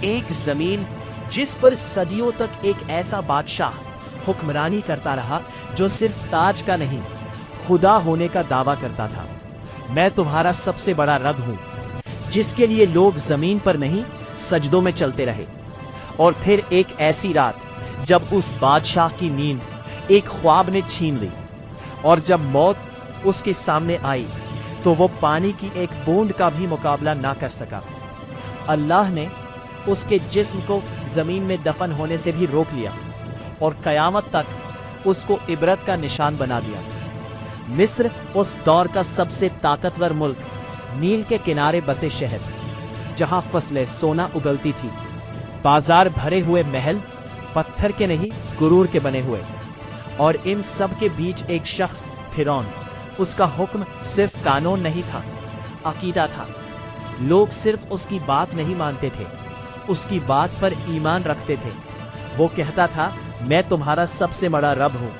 ایک زمین جس پر صدیوں تک ایک ایسا بادشاہ حکمرانی کرتا رہا جو صرف تاج کا نہیں خدا ہونے کا دعویٰ کرتا تھا۔ میں تمہارا سب سے بڑا رب ہوں جس کے لیے لوگ زمین پر نہیں سجدوں میں چلتے رہے۔ اور پھر ایک ایسی رات جب اس بادشاہ کی نیند ایک خواب نے چھین لی، اور جب موت اس کے سامنے آئی تو وہ پانی کی ایک بوند کا بھی مقابلہ نہ کر سکا۔ اللہ نے اس کے جسم کو زمین میں دفن ہونے سے بھی روک لیا اور قیامت تک اس کو عبرت کا نشان بنا دیا۔ مصر اس دور کا سب سے طاقتور ملک، نیل کے کنارے بسے شہر جہاں فصلیں سونا اگلتی تھی، بازار بھرے ہوئے محل پتھر کے نہیں غرور کے بنے ہوئے، اور ان سب کے بیچ ایک شخص فرعون۔ اس کا حکم صرف قانون نہیں تھا، عقیدہ تھا۔ لوگ صرف اس کی بات نہیں مانتے تھے، اس کی بات پر ایمان رکھتے تھے۔ وہ کہتا تھا میں تمہارا سب سے بڑا رب ہوں،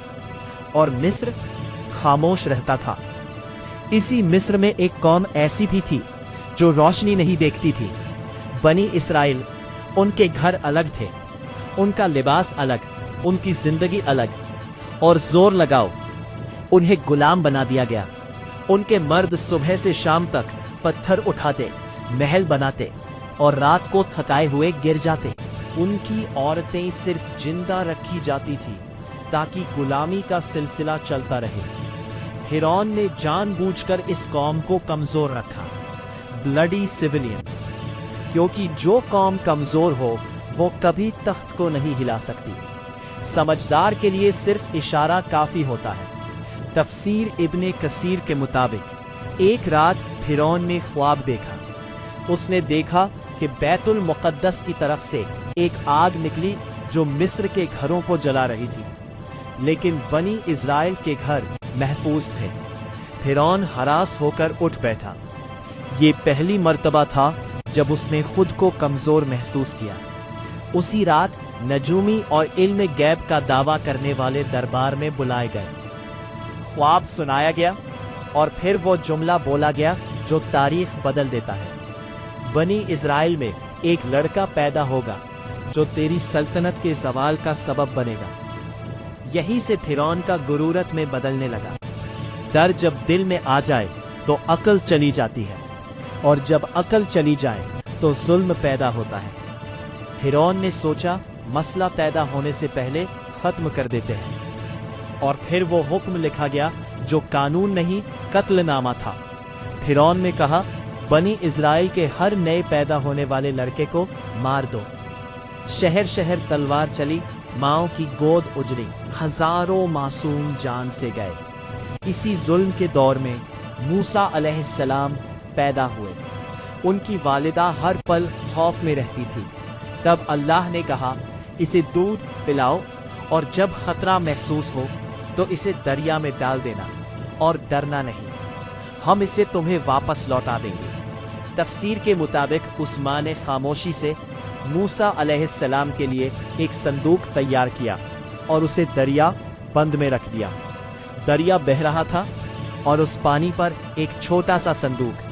اور مصر خاموش رہتا تھا۔ اسی مصر میں ایک قوم ایسی بھی تھی جو روشنی نہیں دیکھتی تھی، بنی اسرائیل۔ ان کے گھر الگ تھے، ان کا لباس الگ، ان کی زندگی الگ، اور زور لگاؤ انہیں غلام بنا دیا گیا۔ ان کے مرد صبح سے شام تک پتھر اٹھاتے، محل بناتے، اور رات کو تھکائے ہوئے گر جاتے۔ ان کی عورتیں صرف زندہ رکھی جاتی تھی تاکہ غلامی کا سلسلہ چلتا رہے۔ فرعون نے جان بوجھ کر اس قوم کو کمزور رکھا، بلڈی سیویلینز، کیونکہ جو قوم کمزور ہو وہ کبھی تخت کو نہیں ہلا سکتی۔ سمجھدار کے لیے صرف اشارہ کافی ہوتا ہے۔ تفسیر ابن کثیر کے مطابق ایک رات فرعون نے خواب دیکھا۔ اس نے دیکھا کہ بیت المقدس کی طرف سے ایک آگ نکلی جو مصر کے گھروں کو جلا رہی تھی، لیکن بنی اسرائیل کے گھر محفوظ تھے۔ فرعون ہراس ہو کر اٹھ بیٹھا۔ یہ پہلی مرتبہ تھا جب اس نے خود کو کمزور محسوس کیا۔ اسی رات نجومی اور علم غیب کا دعویٰ کرنے والے دربار میں بلائے گئے۔ خواب سنایا گیا اور پھر وہ جملہ بولا گیا جو تاریخ بدل دیتا ہے۔ بنی اسرائیل میں ایک لڑکا پیدا ہوگا جو تیری سلطنت کے زوال کا سبب بنے گا۔ یہی سے فرعون کا غرورت میں بدلنے لگا۔ ڈر جب دل میں آ جائے تو عقل چلی جاتی ہے، اور جب عقل چلی جائے تو ظلم پیدا ہوتا ہے۔ فرعون نے سوچا مسئلہ پیدا ہونے سے پہلے ختم کر دیتے ہیں، اور پھر وہ حکم لکھا گیا جو قانون نہیں قتل نامہ تھا۔ فرعون نے کہا بنی اسرائیل کے ہر نئے پیدا ہونے والے لڑکے کو مار دو۔ شہر شہر تلوار چلی، ماؤں کی گود اجڑی، ہزاروں معصوم جان سے گئے۔ اسی ظلم کے دور میں موسیٰ علیہ السلام پیدا ہوئے۔ ان کی والدہ ہر پل خوف میں رہتی تھی۔ تب اللہ نے کہا اسے دودھ پلاؤ، اور جب خطرہ محسوس ہو تو اسے دریا میں ڈال دینا، اور ڈرنا نہیں، ہم اسے تمہیں واپس لوٹا دیں گے۔ تفسیر کے مطابق اس ماں نے خاموشی سے موسیٰ علیہ السلام کے لیے ایک صندوق تیار کیا اور اسے دریا بند میں رکھ دیا۔ دریا بہہ رہا تھا اور اس پانی پر ایک چھوٹا سا صندوق۔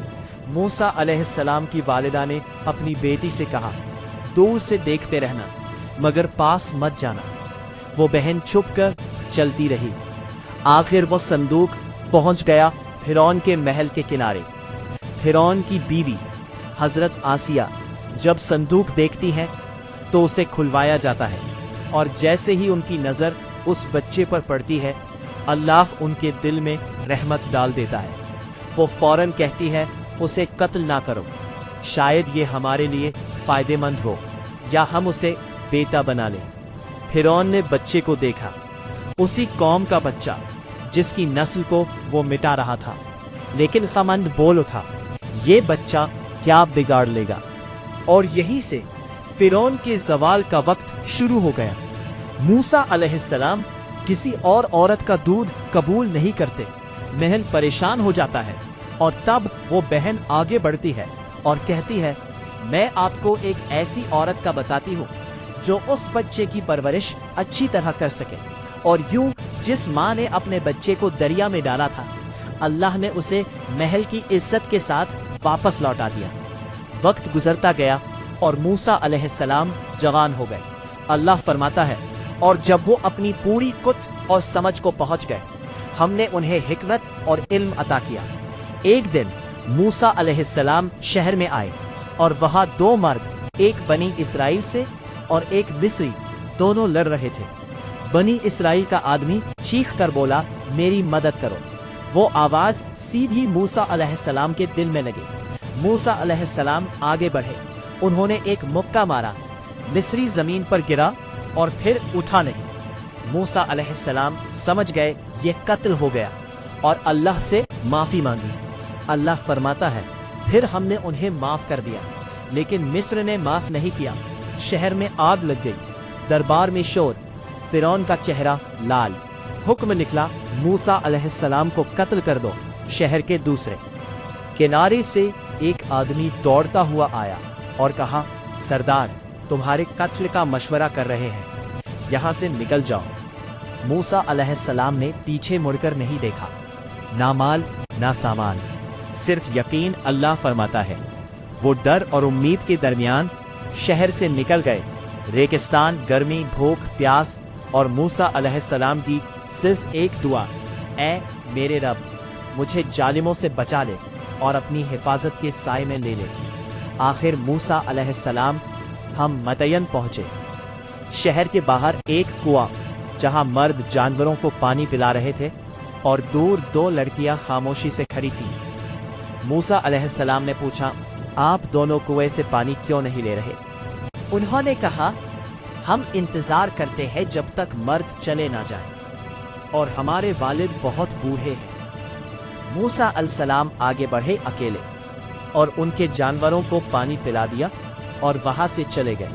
موسیٰ علیہ السلام کی والدہ نے اپنی بیٹی سے کہا دور سے دیکھتے رہنا مگر پاس مت جانا۔ وہ بہن چھپ کر چلتی رہی۔ آخر وہ صندوق پہنچ گیا فرعون کے محل کے کنارے۔ فرعون کی بیوی حضرت آسیہ جب صندوق دیکھتی ہیں تو اسے کھلوایا جاتا ہے، اور جیسے ہی ان کی نظر اس بچے پر پڑتی ہے اللہ ان کے دل میں رحمت ڈال دیتا ہے۔ وہ فوراً کہتی ہے اسے قتل نہ کرو، شاید یہ ہمارے لیے فائدہ مند ہو، یا ہم اسے بیٹا بنا لیں۔ فرعون نے بچے کو دیکھا، اسی قوم کا بچہ جس کی نسل کو وہ مٹا رہا تھا، لیکن خمند بول اٹھا یہ بچہ کیا بگاڑ لے گا۔ اور یہی سے فرعون کے زوال کا وقت شروع ہو گیا۔ موسیٰ علیہ السلام کسی اور عورت کا دودھ قبول نہیں کرتے۔ محل پریشان ہو جاتا ہے، اور تب وہ بہن آگے بڑھتی ہے اور کہتی ہے میں آپ کو ایک ایسی عورت کا بتاتی ہوں جو اس بچے کی پرورش اچھی طرح کر سکے۔ اور یوں جس ماں نے اپنے بچے کو دریا میں ڈالا تھا اللہ نے اسے محل کی عزت کے ساتھ واپس لوٹا دیا۔ وقت گزرتا گیا और मूसा अलैहिस्सलाम जवान हो गए। अल्लाह फरमाता है, और जब वो अपनी पूरी कुत और समझ को पहुंच गए, हमने उन्हें हिकमत और इल्म अता किया। एक दिन मूसा अलैहिस्सलाम शहर में आए और वहां दो मर्द, एक बनी इसराइल से और एक मिस्री, दोनों लड़ रहे थे। बनी इसराइल का आदमी चीख कर बोला, मेरी मदद करो। वो आवाज सीधी मूसा अलैहिस्सलाम के दिल में लगी। मूसा अलैहिस्सलाम आगे बढ़े, उन्होंने एक मुक्का मारा, मिस्री जमीन पर गिरा और फिर उठा नहीं। मूसा अलैहिस्सलाम समझ गए ये कत्ल हो गया और अल्लाह से माफी मांगी। अल्लाह फरमाता है, फिर हमने उन्हें माफ कर दिया, लेकिन मिस्र ने माफ नहीं किया। शहर में आग लग गई, दरबार में शोर, फिरौन का चेहरा लाल। हुक्म निकला, मूसा अलैहिस्सलाम को कत्ल कर दो। शहर के दूसरे किनारे से एक आदमी दौड़ता हुआ आया और कहा, सरदार, तुम्हारे कत्ल का मशवरा कर रहे हैं, यहाँ से निकल जाओ। मूसा अलैहिस्सलाम ने पीछे मुड़कर नहीं देखा, ना माल ना सामान, सिर्फ यकीन। अल्लाह फरमाता है, वो डर और उम्मीद के दरमियान शहर से निकल गए। रेगिस्तान, गर्मी, भूख, प्यास और मूसा अलैहिस्सलाम की सिर्फ एक दुआ, ऐ मेरे रब, मुझे जालिमों से बचा ले और अपनी हिफाजत के साए में ले ले। आखिर मूसा अलैहिस्सलाम हम मदयन पहुंचे। शहर के बाहर एक कुआं, जहां मर्द जानवरों को पानी पिला रहे थे और दूर दो लड़कियां खामोशी से खड़ी थीं। मूसा अलैहिस्सलाम ने पूछा, आप दोनों कुएं से पानी क्यों नहीं ले रहे? उन्होंने कहा, हम इंतजार करते हैं जब तक मर्द चले ना जाएं, और हमारे वालिद बहुत बूढ़े हैं। मूसा अलैहिस्सलाम आगे बढ़े अकेले और उनके जानवरों को पानी पिला दिया और वहां से चले गए।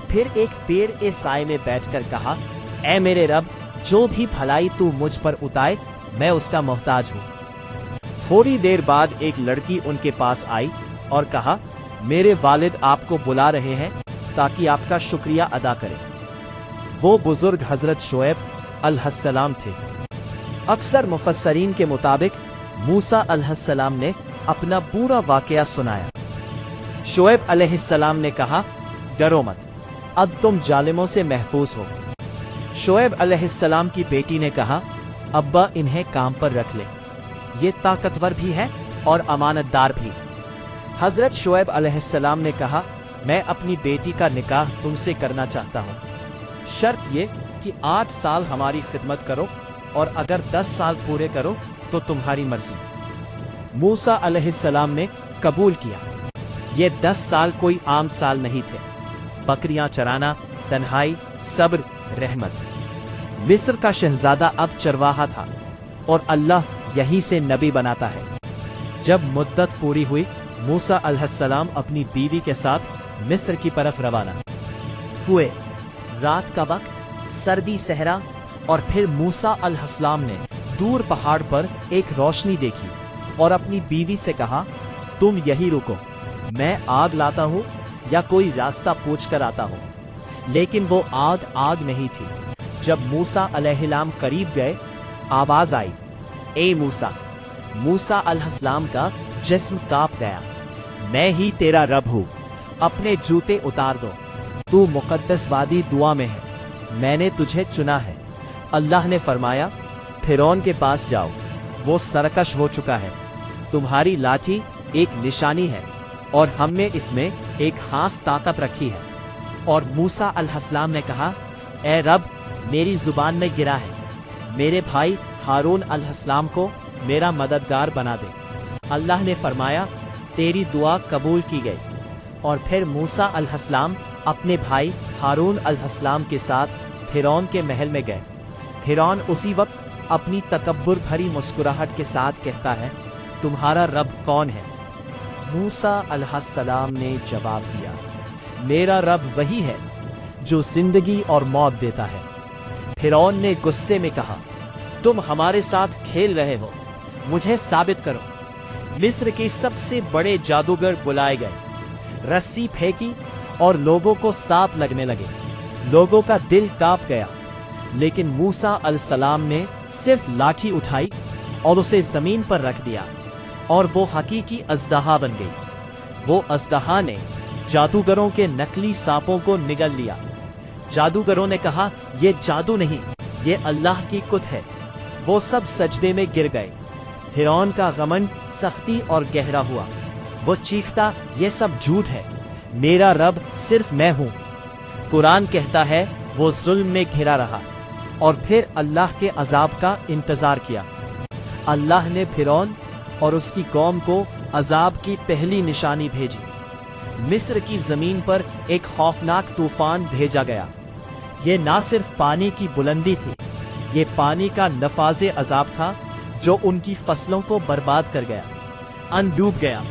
फिर एक पेड़ के साए में बैठकर कहा, ऐ मेरे रब, जो भी भलाई तू मुझ पर उताए, मैं उसका मोहताज हूं। थोड़ी देर बाद एक लड़की उनके पास आई और कहा, मेरे वालिद आपको बुला रहे हैं ताकि आपका शुक्रिया अदा करें। वो बुजुर्ग हजरत शुएब अलैहिस्सलाम थे। अक्सर मुफस्सरीन के मुताबिक मूसा अलैहिस्सलाम ने अपना पूरा वाकया सुनाया। शुएब अलैहिस्सलाम ने कहा, डरो मत, अब तुम जालिमों से महफूज हो। शुएब अलैहिस्सलाम की बेटी ने कहा, अब्बा, इन्हें काम पर रख ले, ये ताकतवर भी है और अमानतदार भी। हजरत शुएब अलैहिस्सलाम ने कहा, मैं अपनी बेटी का निकाह तुमसे करना चाहता हूँ, शर्त ये कि 8 साल हमारी खिदमत करो, और अगर 10 साल पूरे करो तो तुम्हारी मर्जी। मूसा अलैहिस्सलाम ने कबूल किया। ये 10 साल कोई आम साल नहीं थे। बकरियां चराना, तन्हाई, सब्र, रहमत। मिस्र का शहजादा अब चरवाहा था और अल्लाह यही से नबी बनाता है। जब मुद्दत पूरी हुई, मूसा अलैहिस्सलाम अपनी बीवी के साथ मिस्र की तरफ रवाना हुए। रात का वक्त, सर्दी सहरा, और फिर मूसा अलैहिस्सलाम ने दूर पहाड़ पर एक रोशनी देखी और अपनी बीवी से कहा, तुम यही रुको, मैं आग लाता हूँ या कोई रास्ता पूछ कर आता हूँ। लेकिन वो आग नहीं थी। जब मूसा अलैहिस्सलाम करीब गए, आवाज आई, ए मूसा। मूसा अलैहिस्सलाम का जिस्म कांप गया। मैं ही तेरा रब हूँ, अपने जूते उतार दो, तू मुकद्दस वादी दुआ में है, मैंने तुझे चुना है। अल्लाह ने फरमाया, फिरौन के पास जाओ, वो सरकश हो चुका है। तुम्हारी लाठी एक निशानी है और हमने इसमें एक खास ताकत रखी है। और मूसा अलैहिस्सलाम ने कहा, ए रब, मेरी जुबान में गिरा है, मेरे भाई हारून अलैहिस्सलाम को मेरा मददगार बना दे। अल्लाह ने फरमाया, तेरी दुआ कबूल की गई। और फिर मूसा अलैहिस्सलाम अपने भाई हारून अलैहिस्सलाम के साथ फिरौन के महल में गए। फिरौन उसी वक्त अपनी तकब्बुर भरी मुस्कुराहट के साथ कहता है, तुम्हारा रब कौन है? मूसा अलैहिस्सलाम ने जवाब दिया, मेरा रब वही है जो जिंदगी और मौत देता है। फिरौन ने गुस्से में कहा, तुम हमारे साथ खेल रहे हो, मुझे साबित करो। मिस्र के सबसे बड़े जादूगर बुलाए गए, रस्सी फेंकी और लोगों को सांप लगने लगे। लोगों का दिल कांप गया, लेकिन मूसा अलैहिस्सलाम ने सिर्फ लाठी उठाई और उसे जमीन पर रख दिया और वो हकीकी अजदहा बन गई। वो अजदहा ने जादूगरों के नकली सांपों को निगल लिया। जादूगरों ने कहा, ये जादू नहीं, ये अल्लाह की कुत है। वो सब सजदे में गिर गए। फिरौन का घमंड सख्ती और गहरा हुआ। वो चीखता, ये सब झूठ है, मेरा रब सिर्फ मैं हूं। कुरान कहता है वो जुल्म में घिरा रहा और फिर अल्लाह के अजाब का इंतजार किया। अल्लाह ने फिरौन और उसकी कौम को अजाब की पहली निशानी भेजी। मिस्र की जमीन पर एक खौफनाक तूफान भेजा गया। ये ना सिर्फ पानी की बुलंदी थी, ये पानी का नफाजे अजाब था जो उनकी फसलों को बर्बाद कर गया, अन्न डूब गया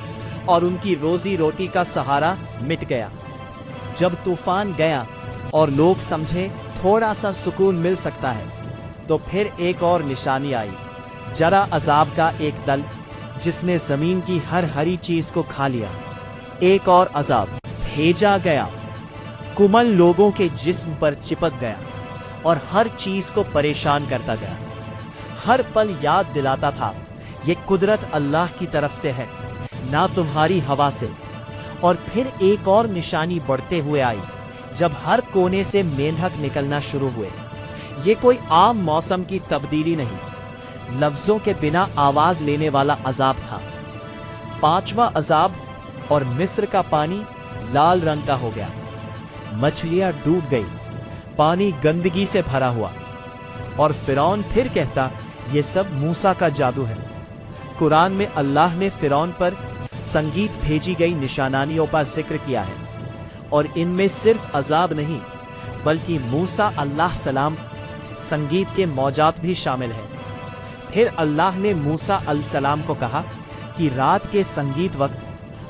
और उनकी रोजी रोटी का सहारा मिट गया। जब तूफान गया और लोग समझे थोड़ा सा सुकून मिल सकता है, तो फिर एक और निशानी आई। जरा अजाब का एक दल जिसने जमीन की हर हरी चीज को खा लिया। एक और अजाब भेजा गया, कुमल लोगों के जिस्म पर चिपक गया और हर चीज को परेशान करता गया। हर पल याद दिलाता था, ये कुदरत अल्लाह की तरफ से है, ना तुम्हारी हवा से। और फिर एक और निशानी बढ़ते हुए आई, जब हर कोने से मेंढक निकलना शुरू हुए। ये कोई आम मौसम की तब्दीली नहीं, लफ्जों के बिना आवाज लेने वाला अजाब था। पांचवा अजाब, और मिस्र का पानी लाल रंग का हो गया। मछलियां डूब गई, पानी गंदगी से भरा हुआ। और फिरौन फिर कहता, ये सब मूसा का जादू है। कुरान में अल्लाह ने फिरौन पर संगीत भेजी गई निशानियों का जिक्र किया है, और इनमें सिर्फ अजाब नहीं बल्कि मूसा अल्लाह सलाम संगीत के मौजात भी शामिल है। फिर अल्लाह ने मूसा अलसलाम को कहा कि रात के संगीत वक्त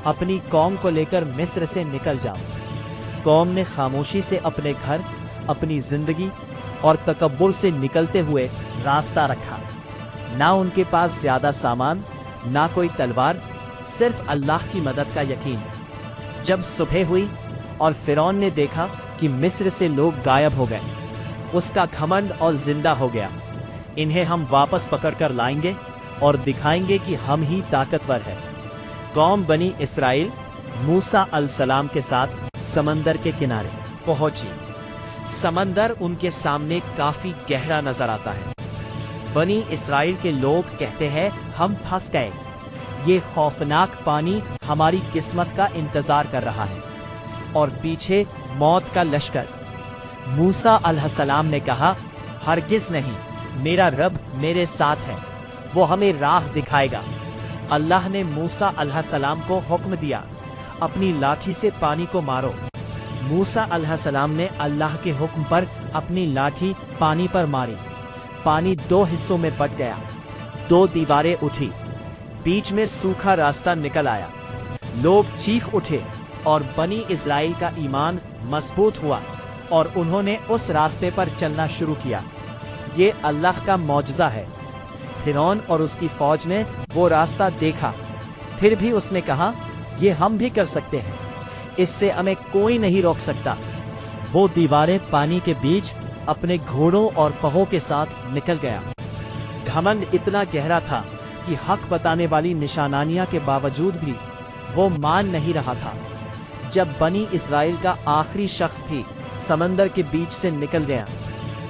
अपनी कौम को लेकर मिस्र से निकल जाओ। कौम ने खामोशी से अपने घर, अपनी जिंदगी और तकब्बुर से निकलते हुए रास्ता रखा। ना उनके पास ज्यादा सामान, ना कोई तलवार, सिर्फ अल्लाह की मदद का यकीन। जब सुबह हुई और फिरौन ने देखा कि मिस्र से लोग गायब हो गए, उसका घमंड और जिंदा हो गया। इन्हें हम वापस पकड़कर लाएंगे और दिखाएंगे कि हम ही ताकतवर है। कौम बनी इसराइल मूसा अलसलाम के साथ समंदर के किनारे पहुंची। समंदर उनके सामने काफी गहरा नजर आता है। बनी इसराइल के लोग कहते हैं, हम फंस गए, ये खौफनाक पानी हमारी किस्मत का इंतजार कर रहा है। और पीछे मौत का लश्कर। मूसा अलैहिस्सलाम ने कहा, हरगिज नहीं, मेरा रब मेरे साथ है, वो हमें राह दिखाएगा। अल्लाह ने मूसा अलैहिस्सलाम को हुक्म दिया, अपनी लाठी से पानी को मारो। मूसा अलैहिस्सलाम ने अल्लाह के हुक्म पर अपनी लाठी पानी पर मारी। पानी दो हिस्सों में बट गया, दो दीवारें उठी, बीच में सूखा रास्ता निकल आया। लोग चीख उठे और बनी इस्राएल का ईमान मजबूत हुआ और उन्होंने उस रास्ते पर चलना शुरू किया। ये अल्लाह का मौजज़ा है। फिरौन और उसकी फौज ने वो रास्ता देखा, फिर भी उसने कहा, ये हम भी कर सकते हैं, इससे हमें कोई नहीं रोक सकता। वो दीवारें पानी के बीच अपने घोड़ों और पहों के साथ निकल गया। घमंड इतना गहरा था कि हक बताने वाली निशानियां के बावजूद भी वो मान नहीं रहा था। जब बनी इस्राएल का आखिरी शख्स भी समंदर के बीच से निकल गया,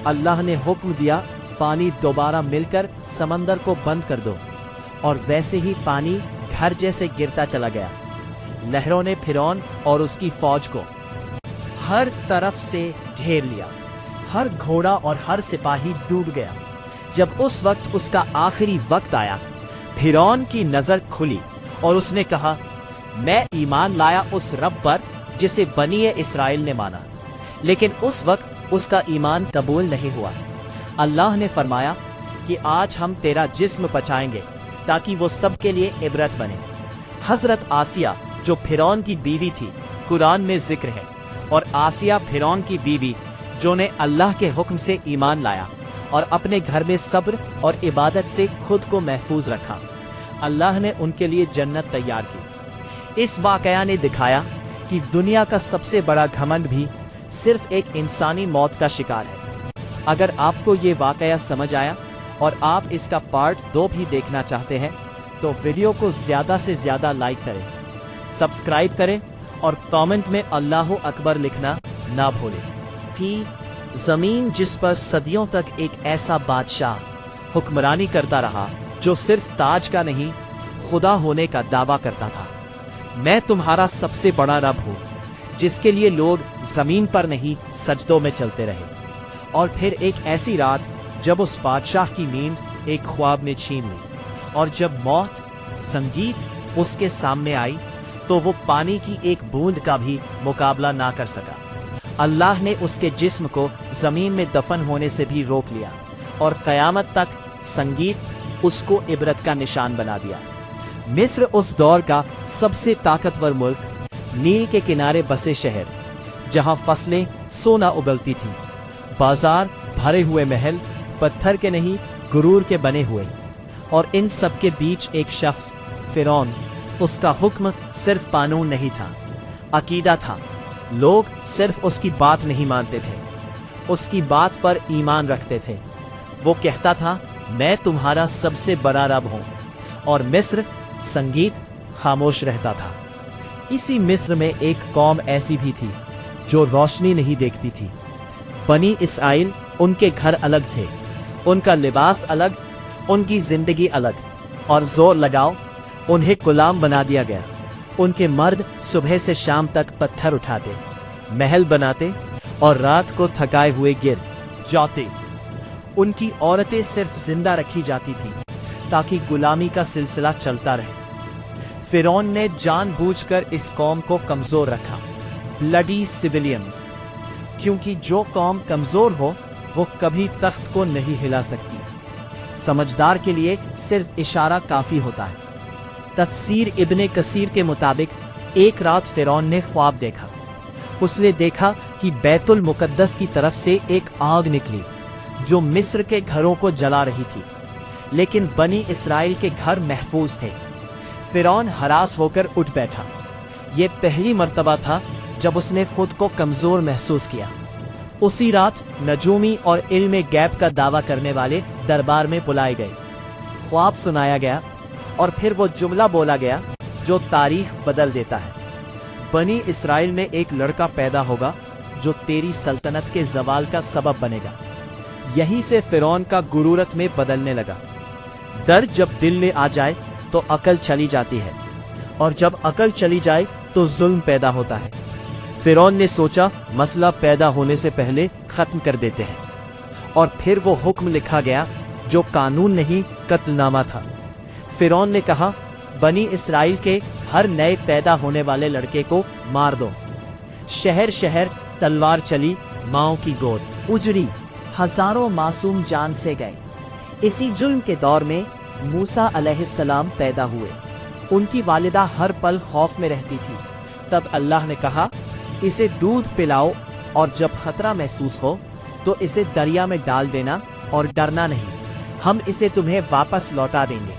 अल्लाह ने हुक्म दिया, पानी दोबारा मिलकर समंदर को बंद कर दो। और वैसे ही पानी घर जैसे गिरता चला गया। लहरों ने फिरौन और उसकी फौज को हर तरफ से घेर लिया। हर घोड़ा और हर सिपाही डूब गया। जब उस वक्त उसका आखिरी वक्त आया, फिरौन की नजर खुली और उसने कहा, मैं ईमान लाया उस रब पर जिसे बनी इस्राएल ने माना। लेकिन उस वक्त उसका ईमान कबूल नहीं हुआ। अल्लाह ने फरमाया कि आज हम तेरा जिस्म बचाएंगे ताकि वो सबके लिए इबरत बने। हजरत आसिया जो फिरौन की बीवी थी, कुरान में जिक्र है, और आसिया फिरौन की बीवी जो ने अल्लाह के हुक्म से ईमान लाया और अपने घर में सब्र और इबादत से खुद को महफूज रखा। अल्लाह ने उनके लिए जन्नत तैयार की। इस वाकया ने दिखाया कि दुनिया का सबसे बड़ा घमंड भी सिर्फ एक इंसानी मौत का शिकार है। अगर आपको ये वाकया समझ आया और आप इसका पार्ट 2 भी देखना चाहते हैं तो वीडियो को ज़्यादा से ज़्यादा लाइक करें, सब्सक्राइब करें اور کامنٹ میں اللہ اکبر لکھنا نہ بھولے۔ زمین جس پر صدیوں تک ایک ایسا بادشاہ حکمرانی کرتا رہا جو صرف تاج کا نہیں خدا ہونے کا دعویٰ کرتا تھا۔ میں تمہارا سب سے بڑا رب ہوں جس کے لیے لوگ زمین پر نہیں سجدوں میں چلتے رہے۔ اور پھر ایک ایسی رات جب اس بادشاہ کی نیند ایک خواب نے چھین لی، اور جب موت سنگیت اس کے سامنے آئی تو وہ پانی کی ایک بوند کا بھی مقابلہ نہ کر سکا۔ اللہ نے اس کے جسم کو زمین میں دفن ہونے سے بھی روک لیا، اور قیامت تک سنگیت اس کو عبرت کا نشان بنا دیا۔ مصر اس دور کا سب سے طاقتور ملک، نیل کے کنارے بسے شہر جہاں فصلیں سونا اگلتی تھیں، بازار بھرے ہوئے محل پتھر کے نہیں غرور کے بنے ہوئے، اور ان سب کے بیچ ایک شخص فرعون۔ اس کا حکم صرف قانون نہیں تھا، عقیدہ تھا۔ لوگ صرف اس کی بات نہیں مانتے تھے، اس کی بات پر ایمان رکھتے تھے۔ وہ کہتا تھا میں تمہارا سب سے بڑا رب ہوں، اور مصر سنگیت خاموش رہتا تھا۔ اسی مصر میں ایک قوم ایسی بھی تھی جو روشنی نہیں دیکھتی تھی۔ بنی اسرائیل، ان کے گھر الگ تھے، ان کا لباس الگ، ان کی زندگی الگ، اور زور لگاؤ انہیں غلام بنا دیا گیا۔ ان کے مرد صبح سے شام تک پتھر اٹھاتے، محل بناتے، اور رات کو تھکائے ہوئے گر جاتے۔ ان کی عورتیں صرف زندہ رکھی جاتی تھیں تاکہ غلامی کا سلسلہ چلتا رہے۔ فرعون نے جان بوجھ کر اس قوم کو کمزور رکھا، بلڈی سویلینز، کیونکہ جو قوم کمزور ہو وہ کبھی تخت کو نہیں ہلا سکتی۔ سمجھدار کے لیے صرف اشارہ کافی ہوتا ہے۔ تفسیر ابن کثیر کے مطابق ایک رات فرعون نے خواب دیکھا۔ اس نے دیکھا کہ بیت المقدس کی طرف سے ایک آگ نکلی جو مصر کے گھروں کو جلا رہی تھی، لیکن بنی اسرائیل کے گھر محفوظ تھے۔ فرعون ہراس ہو کر اٹھ بیٹھا۔ یہ پہلی مرتبہ تھا جب اس نے خود کو کمزور محسوس کیا۔ اسی رات نجومی اور علم غیب کا دعویٰ کرنے والے دربار میں بلائے گئے، خواب سنایا گیا، اور پھر وہ جملہ بولا گیا جو تاریخ بدل دیتا ہے۔ بنی اسرائیل میں ایک لڑکا پیدا ہوگا جو تیری سلطنت کے زوال کا سبب بنے گا۔ یہیں سے فرعون کا غرورت میں بدلنے لگا۔ درد جب دل میں آ جائے تو عقل چلی جاتی ہے، اور جب عقل چلی جائے تو ظلم پیدا ہوتا ہے۔ فرعون نے سوچا مسئلہ پیدا ہونے سے پہلے ختم کر دیتے ہیں، اور پھر وہ حکم لکھا گیا جو قانون نہیں قتل نامہ تھا۔ فرعون نے کہا بنی اسرائیل کے ہر نئے پیدا ہونے والے لڑکے کو مار دو۔ شہر شہر تلوار چلی، ماؤں کی گود اجڑی، ہزاروں معصوم جان سے گئے۔ اسی ظلم کے دور میں موسیٰ علیہ السلام پیدا ہوئے۔ ان کی والدہ ہر پل خوف میں رہتی تھی۔ تب اللہ نے کہا اسے دودھ پلاؤ، اور جب خطرہ محسوس ہو تو اسے دریا میں ڈال دینا، اور ڈرنا نہیں، ہم اسے تمہیں واپس لوٹا دیں گے۔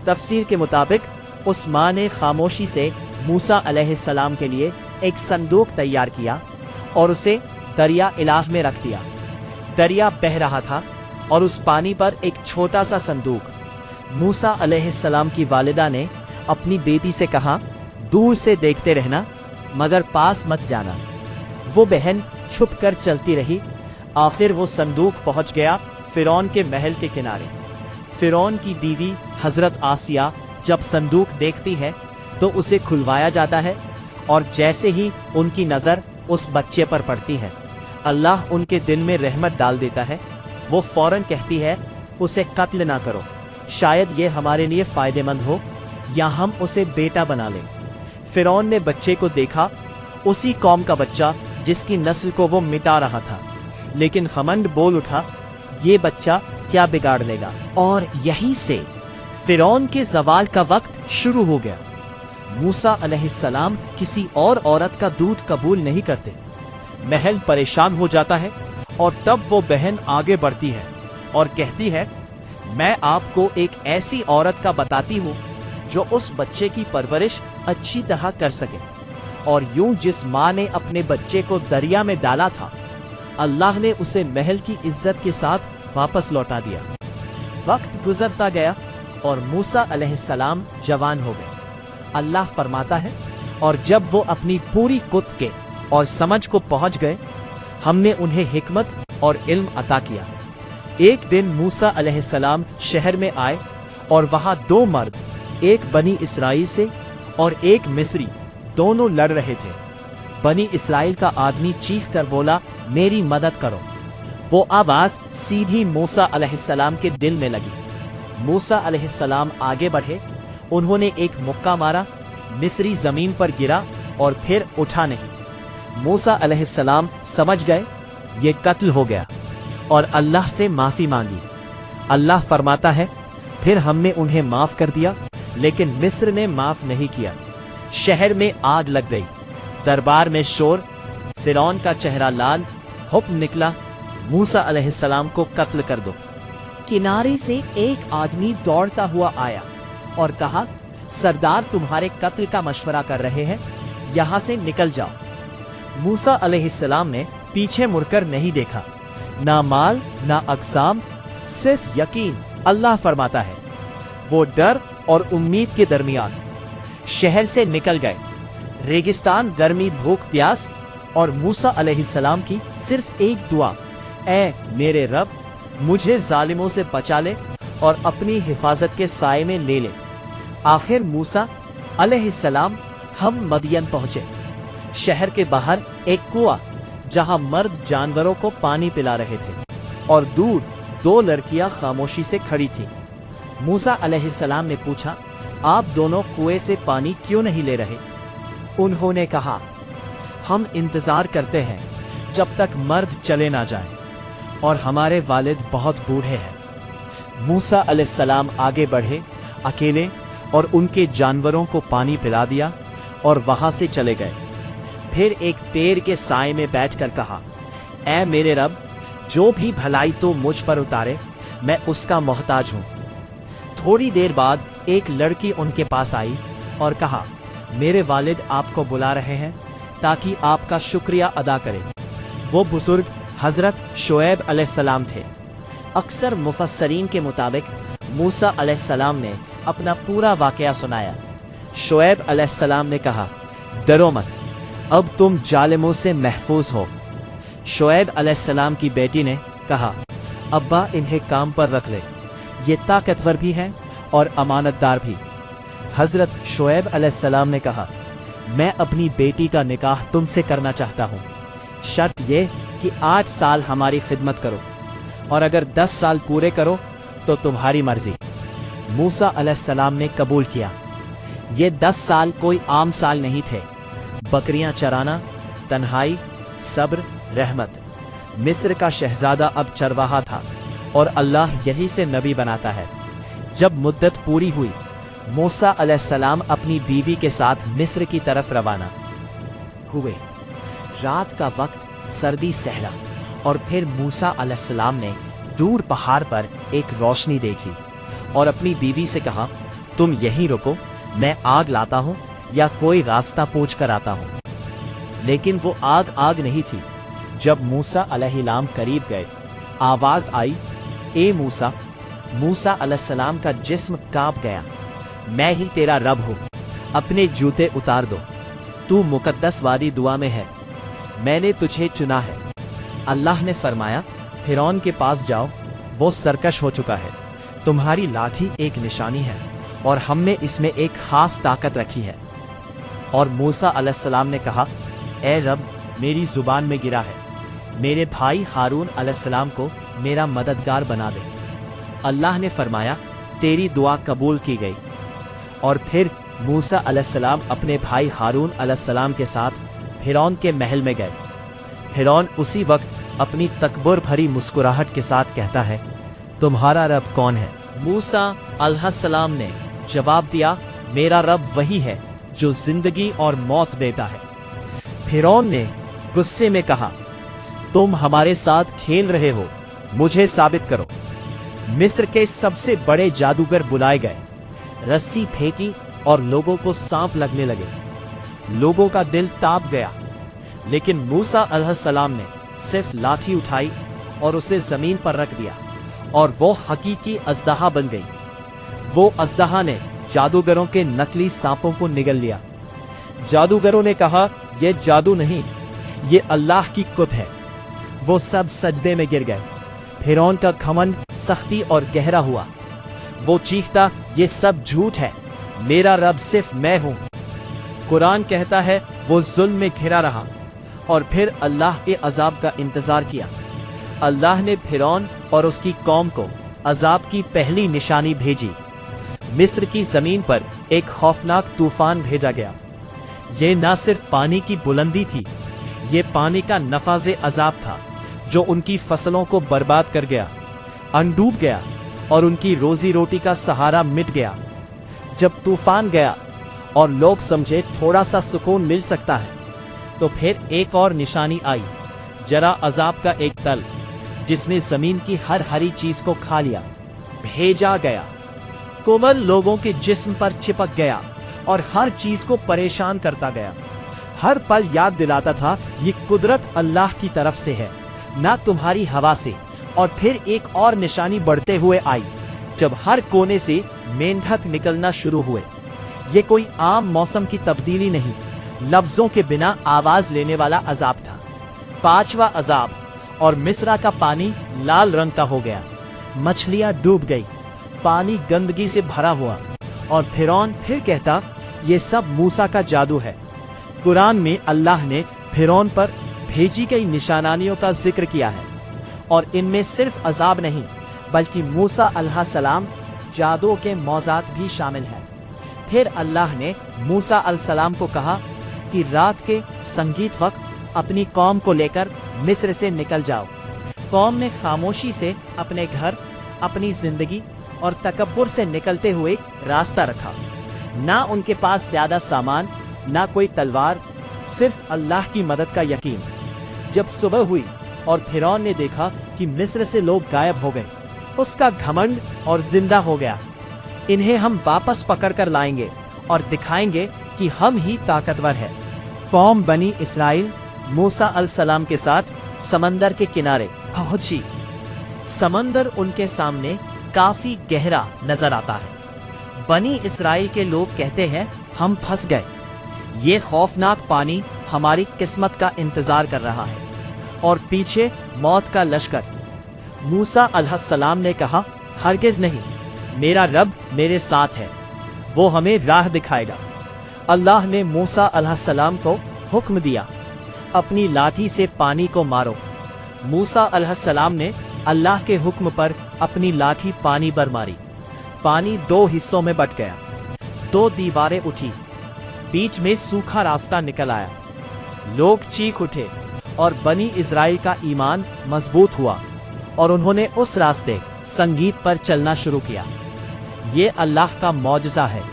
تفسیر کے مطابق اس ماں نے خاموشی سے موسیٰ علیہ السلام کے لیے ایک صندوق تیار کیا اور اسے دریا الہ میں رکھ دیا۔ دریا بہہ رہا تھا اور اس پانی پر ایک چھوٹا سا صندوق۔ موسیٰ علیہ السلام کی والدہ نے اپنی بیٹی سے کہا دور سے دیکھتے رہنا مگر پاس مت جانا۔ وہ بہن چھپ کر چلتی رہی۔ آخر وہ صندوق پہنچ گیا فرعون کے محل کے کنارے۔ فرعون کی بیوی حضرت آسیہ جب صندوق دیکھتی ہے تو اسے کھلوایا جاتا ہے، اور جیسے ہی ان کی نظر اس بچے پر پڑتی ہے اللہ ان کے دل میں رحمت ڈال دیتا ہے۔ وہ فوراً کہتی ہے اسے قتل نہ کرو، شاید یہ ہمارے لیے فائدہ مند ہو، یا ہم اسے بیٹا بنا لیں۔ فرعون نے بچے کو دیکھا، اسی قوم کا بچہ جس کی نسل کو وہ مٹا رہا تھا، لیکن گھمنڈ بول اٹھا یہ بچہ کیا بگاڑ لے گا، اور یہیں سے فرعون کے زوال کا وقت شروع ہو گیا۔ موسیٰ علیہ السلام کسی اور عورت کا دودھ قبول نہیں کرتے۔ محل پریشان ہو جاتا ہے، اور تب وہ بہن آگے بڑھتی ہے اور کہتی ہے میں آپ کو ایک ایسی عورت کا بتاتی ہوں جو اس بچے کی پرورش اچھی طرح کر سکے۔ اور یوں جس ماں نے اپنے بچے کو دریا میں ڈالا تھا، اللہ نے اسے محل کی عزت کے ساتھ واپس لوٹا دیا۔ وقت گزرتا گیا اور موسیٰ علیہ السلام جوان ہو گئے۔ اللہ فرماتا ہے और जब वो अपनी पूरी कुत के और समझ को पहुंच गए, हमने उन्हें हिकमत और इल्म अता किया। एक दिन मूसा अलैहिस्सलाम शहर में आए और वहां दो मर्द, एक बनी इसराइल से और एक मिस्री, दोनों लड़ रहे थे। बनी इसराइल का आदमी चीख कर बोला, मेरी मदद करो। वो आवाज सीधी मूसा अलैहिस्सलाम के दिल में लगी। मूसा अलैहिस्सलाम आगे बढ़े, उन्होंने एक मुक्का मारा, मिस्री जमीन पर गिरा और फिर उठा नहीं। मूसा अलैहिस्सलाम समझ गए ये कत्ल हो गया और अल्लाह से माफी मांगी। अल्लाह फरमाता है, फिर हमने उन्हें माफ कर दिया, लेकिन मिस्र ने माफ नहीं किया। शहर में आग लग गई, दरबार में शोर, फिरौन का चेहरा लाल, हुक्म निकला, मूसा अलैहिस्सलाम को कत्ल कर दो। किनारे से एक आदमी दौड़ता हुआ आया और कहा, सरदार तुम्हारे कत्ल का मशवरा कर रहे हैं, यहां से निकल जाओ। मूसा अलैहिस्सलाम ने पीछे मुड़कर नहीं देखा, ना माल ना अक़साम, सिर्फ यकीन। अल्लाह फरमाता है, वो डर और उम्मीद के दरमियान शहर से निकल गए। रेगिस्तान, गर्मी, भूख, प्यास और मूसा अलैहिस्सलाम की सिर्फ एक दुआ, ऐ मेरे रब, मुझे जालिमों से बचा ले और अपनी हिफाजत के साए में ले ले। आखिर मूसा अलैहिस्सलाम हम मदियन पहुंचे। शहर के बाहर एक कुआं, जहां मर्द जानवरों को पानी पिला रहे थे, और दूर दो लड़कियां खामोशी से खड़ी थीं। मूसा अलैहिस्सलाम ने पूछा, आप दोनों कुएं से पानी क्यों नहीं ले रहे? उन्होंने कहा, हम इंतजार करते हैं जब तक मर्द चले ना जाएं, और हमारे वालिद बहुत बूढ़े हैं। मूसा अलैहिस्सलाम आगे बढ़े अकेले और उनके जानवरों को पानी पिला दिया और वहां से चले गए। फिर एक पेड़ के साए में बैठकर कहा, ऐ मेरे रब, जो भी भलाई तो मुझ पर उतारे, मैं उसका मोहताज हूं। थोड़ी देर बाद एक लड़की उनके पास आई और कहा, मेरे वालिद आपको बुला रहे हैं ताकि आपका शुक्रिया अदा करें। वो बुजुर्ग हजरत शुएब अलैहिस्सलाम थे। अक्सर मुफस्सरीन के मुताबिक मूसा अलैहिस्सलाम ने अपना पूरा वाकया सुनाया। शुएब अलैहिस्सलाम ने कहा, डरो मत, अब तुम जालिमों से महफूज हो। शुएब अलैहिस्सलाम की बेटी ने कहा, अब्बा इन्हें काम पर रख ले, ये ताकतवर भी हैं और अमानतदार भी। हजरत शुएब अलैहिस्सलाम ने कहा, मैं अपनी बेटी का निकाह तुमसे करना चाहता हूँ, शर्त ये कि 8 साल हमारी खिदमत करो, और अगर 10 साल पूरे करो तो तुम्हारी मर्जी। मूसा अलैहिस्सलाम ने कबूल किया। ये 10 साल कोई आम साल नहीं थे। बकरियां चराना, तन्हाई, सब्र, रहमत। मिस्र का शहजादा अब चरवाहा था और अल्लाह यही से नबी बनाता है। जब मुद्दत पूरी हुई, मूसा अलैहिस्सलाम अपनी बीवी के साथ मिस्र की तरफ रवाना हुए। रात का वक्त, सर्दी सहला, और फिर मूसा अलैहिस्सलाम ने दूर पहाड़ पर एक रोशनी देखी और अपनी बीवी से कहा, तुम यहीं रुको, मैं आग लाता हूँ या कोई रास्ता पूछ कर आता हूँ। लेकिन वो आग नहीं थी। जब मूसा अलैहिस्सलाम करीब गए, आवाज आई, ए मूसा। मूसा अलैहिस्सलाम का जिस्म कांप गया। मैं ही तेरा रब हूँ, अपने जूते उतार दो, तू मुकद्दस वादी दुआ में है, मैंने तुझे चुना है। अल्लाह ने फरमाया, फिरौन के पास जाओ, वो सरकश हो चुका है। तुम्हारी लाठी एक निशानी है और हमने इसमें एक खास ताकत रखी है। और मूसा अलैहिस्सलाम ने कहा, ए रब, मेरी जुबान में गिरा है, मेरे भाई हारून अलैहिस्सलाम को मेरा मददगार बना दे। अल्लाह ने फरमाया, तेरी दुआ कबूल की गई। और फिर मूसा अलैहिस्सलाम अपने भाई हारून अलैहिस्सलाम के साथ फिरौन के महल में गए। फिरौन उसी वक्त अपनी तकब्बुर भरी मुस्कुराहट के साथ कहता है, तुम्हारा रब कौन है? मूसा अलैहिस्सलाम ने जवाब दिया, मेरा रब वही है जो जिंदगी और मौत देता है। फिरौन ने गुस्से में कहा, तुम हमारे साथ खेल रहे हो, मुझे साबित करो। मिस्र के सबसे बड़े जादूगर बुलाए गए, रस्सी फेंकी और लोगों को सांप लगने लगे। लोगों का दिल ताप गया, लेकिन मूसा अलैहिस्सलाम ने सिर्फ लाठी उठाई और उसे जमीन पर रख दिया और वो हकीकी अजदहा बन गई। वो अजदहा ने जादूगरों के नकली सांपों को निगल लिया। जादूगरों ने कहा, यह जादू नहीं, ये अल्लाह की कुत है। वो सब सजदे में गिर गए। फिरौन का घमंड सख्ती और गहरा हुआ। वो चीखता, ये सब झूठ है, मेरा रब सिर्फ मैं हूं। कुरान कहता है वो जुल्म में घिरा रहा और फिर अल्लाह के अजाब का इंतजार किया। अल्लाह ने फिरौन और उसकी कौम को अजाब की पहली निशानी भेजी। मिस्र की जमीन पर एक खौफनाक तूफान भेजा गया। ये न सिर्फ पानी की बुलंदी थी, ये पानी का नफाज़े अजाब था जो उनकी फसलों को बर्बाद कर गया, अनडूब गया और उनकी रोजी रोटी का सहारा मिट गया। जब तूफान गया और लोग समझे थोड़ा सा सुकून मिल सकता है, तो फिर एक और निशानी आई, जरा अजाब का एक तल जिसने जमीन की हर हरी चीज को खा लिया। भेजा गया, कोमल लोगों के जिस्म पर चिपक गया और हर चीज को परेशान करता गया। हर पल याद दिलाता था, ये कुदरत अल्लाह की तरफ से है, ना तुम्हारी हवा से। और फिर एक और निशानी बढ़ते हुए आई, जब हर कोने से मेंढक निकलना शुरू हुए। ये कोई आम मौसम की तब्दीली नहीं, लफ्जों के बिना आवाज लेने वाला अजाब था। पांचवा अजाब, और मिस्र का पानी लाल रंग का हो गया, मछलियां डूब गई, पानी गंदगी से भरा हुआ। और फिरौन फिर कहता, ये सब मूसा का जादू है। कुरान में अल्लाह ने फिरौन पर भेजी गई निशानियों का जिक्र किया है, और इनमें सिर्फ अजाब नहीं बल्कि मूसा अलैहिस्सलाम जादू के मौजात भी शामिल हैं। फिर अल्लाह ने मूसा अलैहिस्सलाम को कहा कि रात के संगीत वक्त अपनी कौम को लेकर मिस्र से निकल जाओ। कौम ने खामोशी से अपने घर, अपनी जिंदगी और तकब्बुर से निकलते हुए रास्ता रखा। ना उनके पास ज्यादा सामान, ना कोई तलवार, सिर्फ अल्लाह की मदद का यकीन। जब सुबह हुई और फिरौन ने देखा कि मिस्र से लोग गायब हो गए, उसका घमंड और जिंदा हो गया। इन्हें हम वापस पकड़ कर लाएंगे और दिखाएंगे कि हम ही ताकतवर है। कौम बनी इस्राइल मूसा अलैहिस्सलाम के साथ समंदर के किनारे पहुंची। समंदर उनके सामने काफी गहरा नजर आता है। बनी इस्राइल के लोग कहते हैं, हम फंस गए, ये खौफनाक पानी हमारी किस्मत का इंतजार कर रहा है, और पीछे मौत का लश्कर। मूसा अलैहिस्सलाम ने कहा, हरगिज नहीं, मेरा रब मेरे साथ है, वो हमें राह दिखाएगा। अल्लाह ने मूसा अलैहिस्सलाम को हुक्म दिया, अपनी लाठी से पानी को मारो। मूसा अलैहिस्सलाम ने अल्लाह के हुक्म पर अपनी लाठी पानी पर मारी। पानी दो हिस्सों में बट गया, दो दीवारें उठी, बीच में सूखा रास्ता निकल आया। लोग चीख उठे और बनी इस्राइल का ईमान मजबूत हुआ और उन्होंने उस रास्ते संगीत पर चलना शुरू किया। ये अल्लाह का मौजज़ा है।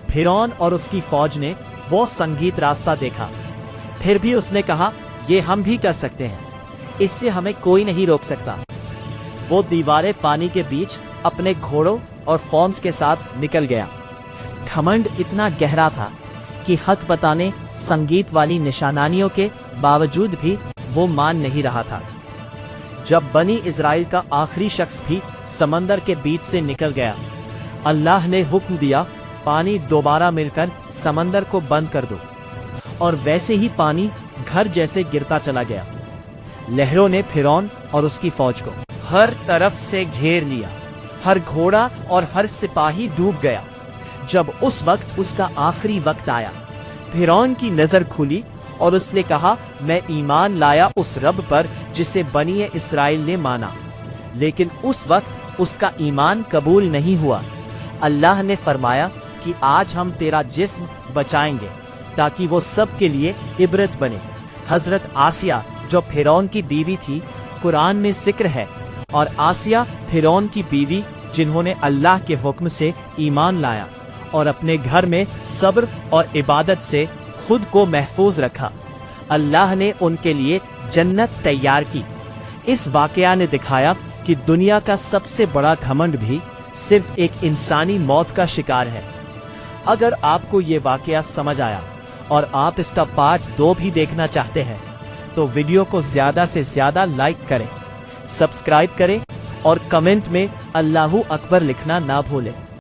फिरौन और उसकी फौज ने वो संगीत रास्ता देखा, फिर भी उसने कहा, ये हम भी कर सकते हैं, इससे हमें कोई नहीं रोक सकता। वो दीवारें पानी के बीच अपने घोड़ों और फौज के साथ निकल गया। घमंड इतना गहरा था कि हक बताने संगीत वाली निशानियों के बावजूद भी वो मान नहीं रहा था। जब बनी इस्राइल का आखिरी शख्स भी समंदर के बीच से निकल गया, अल्लाह ने हुक्म दिया, पानी दोबारा मिलकर समंदर को बंद कर दो, और वैसे ही पानी घर जैसे गिरता चला गया। लहरों ने फिरौन और उसकी फौज को हर तरफ से घेर लिया, हर घोड़ा और हर सिपाही डूब गया। जब उस वक्त उसका आखिरी वक्त आया, फिरौन की नजर खुली और उसने कहा, मैं ईमान लाया उस रब पर जिसे बनी इस्राइल ने माना। लेकिन उस वक्त उसका ईमान कबूल नहीं हुआ। अल्लाह ने फरमाया कि आज हम तेरा जिस्म बचाएंगे ताकि वो सब के लिए इबरत बने। हजरत आसिया जो फिरौन की बीवी थी, कुरान में जिक्र है, और आसिया फिरौन की बीवी जिन्होंने अल्लाह के हुक्म से ईमान लाया और अपने घर में सब्र और इबादत से खुद को महफूज रखा। अल्लाह ने उनके लिए जन्नत तैयार की। इस वाकया ने दिखाया कि दुनिया का सबसे बड़ा घमंड भी सिर्फ एक इंसानी मौत का शिकार है। अगर आपको ये वाकया समझ आया और आप इसका पार्ट 2 भी देखना चाहते हैं, तो वीडियो को ज्यादा से ज्यादा लाइक करें, सब्सक्राइब करें और कमेंट में अल्लाहू अकबर लिखना ना भूलें।